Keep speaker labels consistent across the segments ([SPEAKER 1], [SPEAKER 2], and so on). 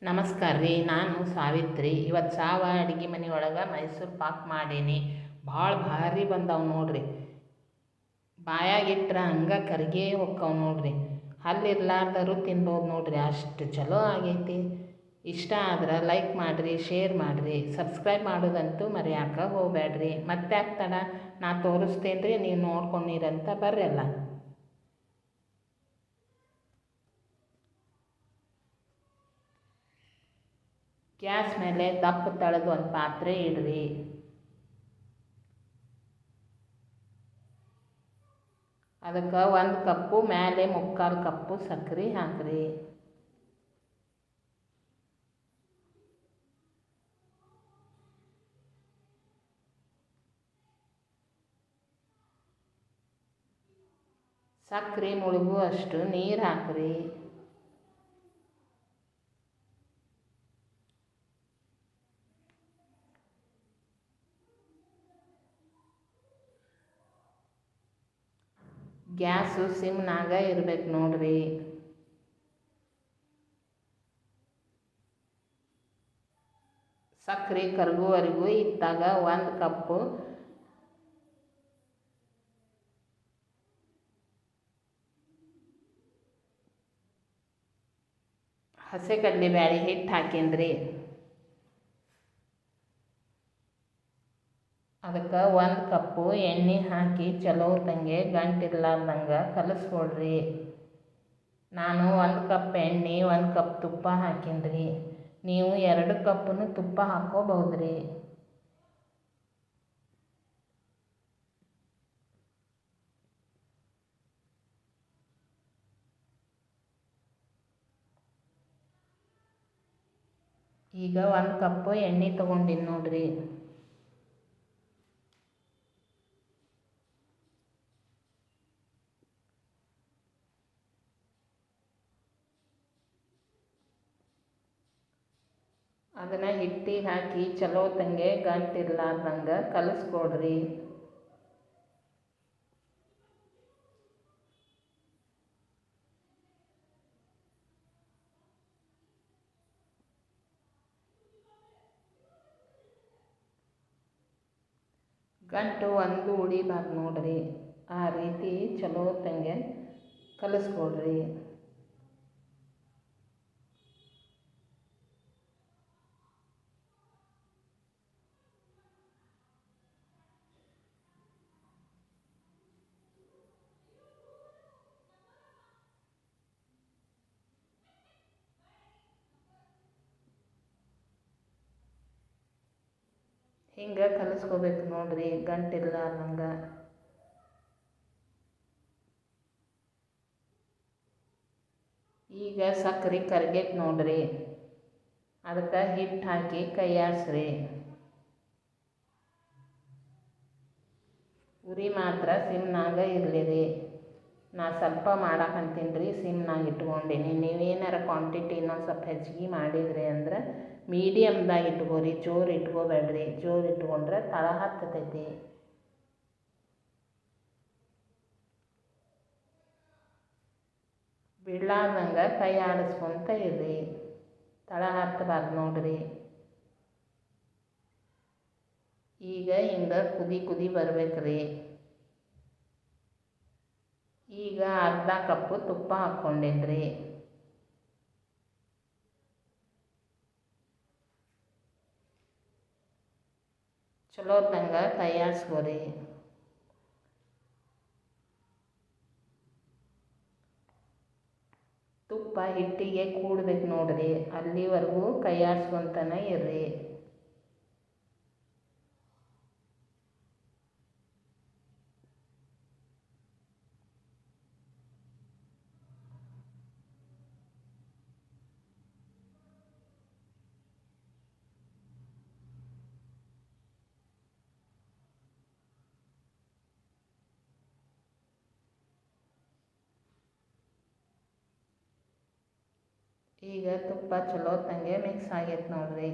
[SPEAKER 1] ನಮಸ್ಕಾರ ರೀ. ನಾನು ಸಾವಿತ್ರಿ. ಇವತ್ತು ಅಡುಗೆ ಮನೆ ಒಳಗೆ ಮೈಸೂರು ಪಾಕ್ ಮಾಡೀನಿ. ಭಾಳ ಭಾರಿ ಬಂದವು ನೋಡ್ರಿ. ಬಾಯಾಗಿಟ್ರೆ ಹಂಗೆ ಕರ್ಗೇ ಹೊಕ್ಕವು ನೋಡ್ರಿ. ಹಲ್ಲಿರ್ಲಾರ್ದರು ತಿನ್ಬೋದು ನೋಡ್ರಿ, ಅಷ್ಟು ಚಲೋ ಆಗೈತಿ. ಇಷ್ಟ ಆದ್ರೆ ಲೈಕ್ ಮಾಡಿರಿ, ಶೇರ್ ಮಾಡಿರಿ, ಸಬ್ಸ್ಕ್ರೈಬ್ ಮಾಡೋದಂತೂ ಮರೆಯಾಕ ಹೋಗಬೇಡ್ರಿ. ಮತ್ತೆ ಆಗ್ತಾಡ ನಾ ತೋರಿಸ್ತೇನೆ ರೀ, ನೀವು ನೋಡ್ಕೊಂಡಿರಂತ ಬರ್ರಿ ಅಲ್ಲ. ಗ್ಯಾಸ್ ಮೇಲೆ ದಪ್ಪ ತಳದು ಒಂದು ಪಾತ್ರೆ ಇಡ್ರಿ. ಅದಕ್ಕೆ 1 ಕಪ್ಪು ಮೇಲೆ 3/4 ಕಪ್ಪು ಸಕ್ಕರೆ ಹಾಕ್ರಿ. ಸಕ್ಕರೆ ಮುಳುಗುವಷ್ಟು ನೀರು ಹಾಕ್ರಿ. ಗ್ಯಾಸು ಸಿಮ್ನಾಗ ಇರ್ಬೇಕು ನೋಡ್ರಿ. ಸಕ್ಕರೆ ಕರಗುವವರೆಗೂ ಇತ್ತಾಗ 1 ಕಪ್ಪು ಹಸಿ ಕಡಲೆಬೇಳೆ ಹಿಟ್ಟು ಹಾಕೀನ್ರಿ. ಅದಕ್ಕೆ 1 ಕಪ್ಪು ಎಣ್ಣೆ ಹಾಕಿ ಚಲೋ ತಂಗೆ ಗಂಟಿರ್ಲಾರ್ದಂಗೆ ಕಲಿಸ್ಕೊಡ್ರಿ. ನಾನು 1 ಕಪ್ ಎಣ್ಣೆ 1 ಕಪ್ ತುಪ್ಪ ಹಾಕೀನ್ರಿ. ನೀವು 2 ಕಪ್ಪನ್ನು ತುಪ್ಪ ಹಾಕ್ಕೋಬಹುದ್ರಿ. ಈಗ 1 ಕಪ್ಪು ಎಣ್ಣೆ ತೊಗೊಂಡಿನಿ ನೋಡ್ರಿ. ಅದನ್ನು ಹಿಟ್ಟಿಗೆ ಹಾಕಿ ಚಲೋ ತಂಗೆ ಗಂಟಿರ್ಲಾರ್ದಂಗೆ ಕಲಿಸ್ಕೊಡ್ರಿ. ಗಂಟು ಒಂದು ಉಳಿಬಾರ್ದು ನೋಡ್ರಿ, ಆ ರೀತಿ ಚಲೋ ತಂಗೆ ಕಲಿಸ್ಕೊಡ್ರಿ. ಹಿಂಗೆ ಕಲಿಸ್ಕೋಬೇಕು ನೋಡ್ರಿ, ಗಂಟಿರ್ಲಾರ್ದಂಗೆ. ಈಗ ಸಕ್ಕರೆ ಕರ್ಗೈತೆ ನೋಡ್ರಿ. ಅದಕ್ಕೆ ಹಿಟ್ಟು ಹಾಕಿ ಕೈಯಾಡಿಸ್ರಿ. ಉರಿ ಮಾತ್ರ ಸಿಮ್ನಾಗ ಇರಲಿ. ನಾ ಸ್ವಲ್ಪ ಮಾಡಾಕಂತೀನಿ ರೀ, ಸಿಮ್ನಾಗ ಇಟ್ಕೊಂಡೀನಿ. ನೀವೇನಾರ ಕ್ವಾಂಟಿಟಿ ಇನ್ನೊಂದು ಸ್ವಲ್ಪ ಹೆಚ್ಚಿಗೆ ಮಾಡಿದ್ರಿ ಅಂದ್ರೆ ಮೀಡಿಯಮ್ದಾಗ ಇಟ್ಕೋರಿ, ಜೋರು ಇಟ್ಕೋಬೇಡ್ರಿ. ಜೋರು ಇಟ್ಕೊಂಡ್ರೆ ತಳ ಹತ್ತತೈತಿ. ಬಿಡ್ಲಾರ್ದಂಗೆ ಕೈ ಆಡಿಸ್ಕೊಂತ ಇರ್ರಿ, ತಳ ಹತ್ತಬಾರ್ದು ನೋಡ್ರಿ. ಈಗ ಹಿಂಗೆ ಕುದಿ ಬರ್ಬೇಕ್ರಿ. ಈಗ ಅರ್ಧ ಕಪ್ಪು ತುಪ್ಪ ಹಾಕ್ಕೊಂಡೇನ್ರಿ. ಚಲೋ ತಂಗೆ ಕೈಯಾಡಿಸ್ಕೋರಿ. ತುಪ್ಪ ಹಿಟ್ಟಿಗೆ ಕೂಡ್ಬೇಕು ನೋಡ್ರಿ, ಅಲ್ಲಿವರೆಗೂ ಕೈಯಾಡಿಸ್ಕೊಂತನೇ ಇರ್ರಿ. ಈಗ ತುಪ್ಪ ಚಲೋ ತಂಗೆ ಮಿಕ್ಸ್ ಆಗೈತೆ ನೋಡ್ರಿ.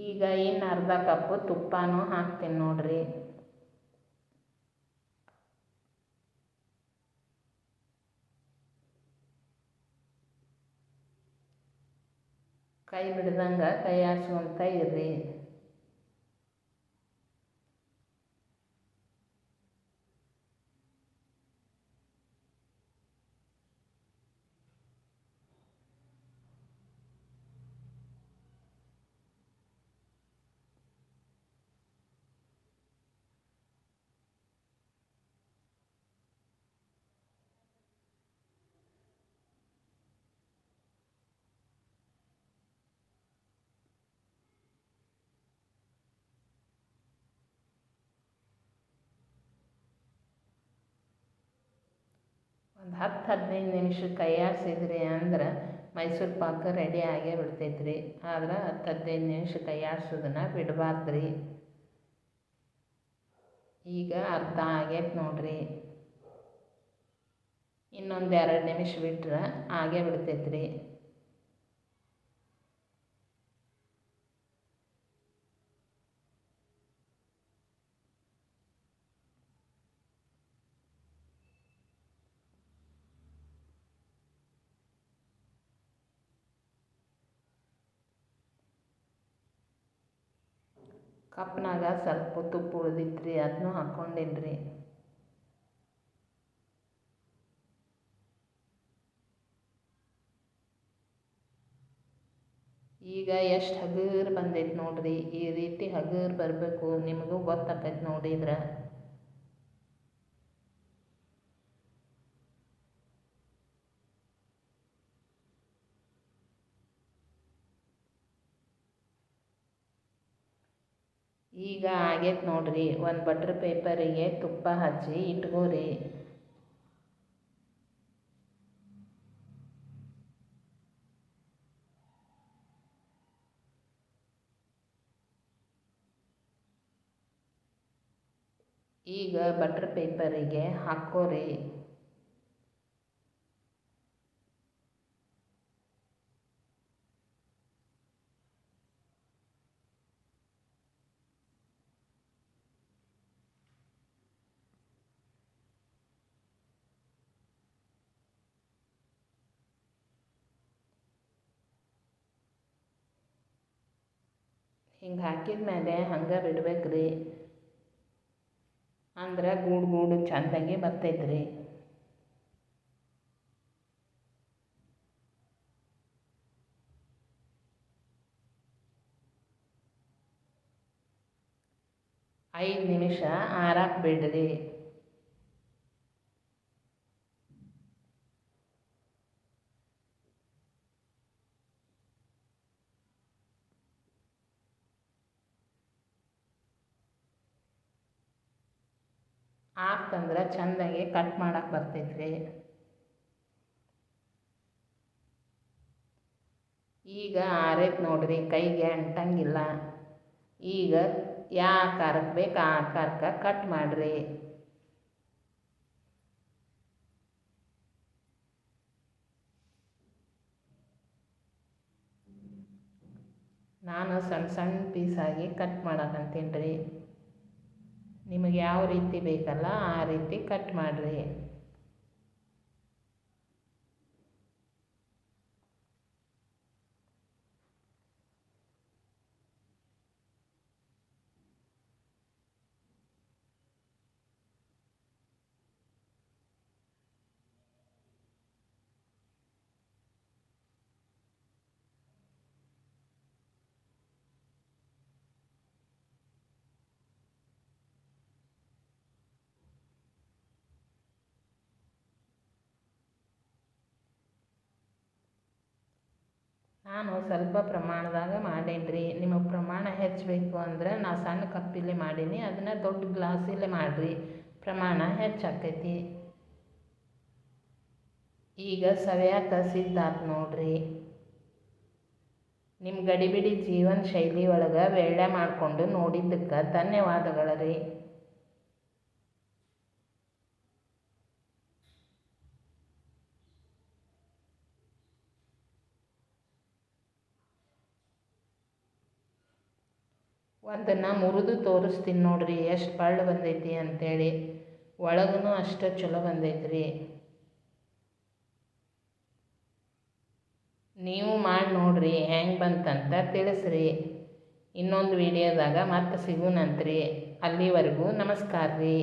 [SPEAKER 1] ಈಗ ಇನ್ನು ಅರ್ಧ ಕಪ್ಪು ತುಪ್ಪನೂ ಹಾಕ್ತೀನಿ ನೋಡ್ರಿ. ಕೈ ಬಿಡ್ದಂಗೆ ಕೈ ಆಡ್ಸ್ಕೊತ ಇರ್ರಿ. ಒಂದು 10-15 ನಿಮಿಷ ಕೈ ಆಡಿಸಿದ್ರಿ ಅಂದ್ರೆ ಮೈಸೂರು ಪಾಕ ರೆಡಿ ಆಗೇ ಬಿಡ್ತೈತೆ ರೀ. ಆದ್ರೆ 10-15 ನಿಮಿಷ ಕೈ ಆಡ್ಸೋದನ್ನು ಬಿಡಬಾರ್ದು ರೀ. ಈಗ ಅರ್ಧ ಆಗೈತೆ ನೋಡ್ರಿ. ಇನ್ನೊಂದು 2 ನಿಮಿಷ ಬಿಟ್ರೆ ಆಗೇ ಬಿಡ್ತೈತೆ ರೀ. ಕಪ್ನಾಗ ಸ್ವಲ್ಪ ತುಪ್ಪ ಉಳ್ದಿತ್ತು ರೀ, ಅದನ್ನೂ ಹಾಕ್ಕೊಂಡಿನಿ ರೀ. ಈಗ ಎಷ್ಟು ಹಗುರ ಬಂದೈತೆ ನೋಡ್ರಿ. ಈ ರೀತಿ ಹಗುರ ಬರಬೇಕು, ನಿಮಗೂ ಗೊತ್ತಾಕೈತೆ ನೋಡಿದ್ರೆ. ಈಗ ಆಗೈತೆ ನೋಡ್ರಿ. ಒಂದು ಬಟ್ರ್ ಪೇಪರಿಗೆ ತುಪ್ಪ ಹಚ್ಚಿ ಇಟ್ಕೋರಿ. ಈಗ ಬಟ್ರ್ ಪೇಪರಿಗೆ ಹಾಕ್ಕೋರಿ. ಹಿಂಗೆ ಹಾಕಿದ ಮೇಲೆ ಹಂಗೆ ಬಿಡ್ಬೇಕು ರೀ. ಅಂದ್ರೆ ಗೂಡು ಗೂಡು ಚೆಂದಾಗಿ ಬರ್ತೈತೆ ರೀ. ಐದು ನಿಮಿಷ ಆರಾಕ್ ಬಿಡ್ರಿ. ಆತಂದ್ರೆ ಚೆಂದಾಗಿ ಕಟ್ ಮಾಡಕ್ಕೆ ಬರ್ತೈತೆ ರೀ. ಈಗ ಆರೈತೆ ನೋಡ್ರಿ, ಕೈಗೆ ಅಂಟಂಗಿಲ್ಲ. ಈಗ ಯಾವ ಆಕಾರಕ್ಕೆ ಬೇಕು ಆ ಆಕಾರಕ್ಕೆ ಕಟ್ ಮಾಡಿರಿ. ನಾನು ಸಣ್ಣ ಸಣ್ಣ ಪೀಸಾಗಿ ಕಟ್ ಮಾಡಕ್ಕಂತೀನಿ ರೀ. ನಿಮಗೆ ಯಾವ ರೀತಿ ಬೇಕಲ್ಲ ಆ ರೀತಿ ಕಟ್ ಮಾಡಿರಿ. ನಾನು ಸ್ವಲ್ಪ ಪ್ರಮಾಣದಾಗ ಮಾಡೇನಿ ರೀ. ನಿಮಗೆ ಪ್ರಮಾಣ ಹೆಚ್ಚಬೇಕು ಅಂದ್ರೆ ನಾ ಸಣ್ಣ ಕಪ್ಪಿಲೆ ಮಾಡೀನಿ, ಅದನ್ನು ದೊಡ್ಡ ಗ್ಲಾಸಿಲೆ ಮಾಡಿರಿ, ಪ್ರಮಾಣ ಹೆಚ್ಚಾಕೈತಿ. ಈಗ ಸವಿಯಾಕ ಸಿದ್ಧ ಆತು ನೋಡ್ರಿ. ನಿಮ್ಮ ಗಡಿಬಿಡಿ ಜೀವನ ಶೈಲಿ ಒಳಗೆ ವೇಳೆ ಮಾಡಿಕೊಂಡು ನೋಡಿದ್ದಕ್ಕೆ ಧನ್ಯವಾದಗಳು ರೀ. ಒಂದನ್ನು ಮುರಿದು ತೋರಿಸ್ತೀನಿ ನೋಡಿರಿ ಎಷ್ಟು ಪಳ್ಳು ಬಂದೈತಿ ಅಂಥೇಳಿ. ಒಳಗೂ ಅಷ್ಟು ಚಲೋ ಬಂದೈತ್ರಿ. ನೀವು ಮಾಡಿ ನೋಡಿರಿ ಹೆಂಗೆ ಬಂತಂತ ತಿಳಿಸ್ರಿ. ಇನ್ನೊಂದು ವಿಡಿಯೋದಾಗ ಮತ್ತೆ ಸಿಗೋಣಂತ್ರಿ. ಅಲ್ಲಿವರೆಗೂ ನಮಸ್ಕಾರ ರೀ.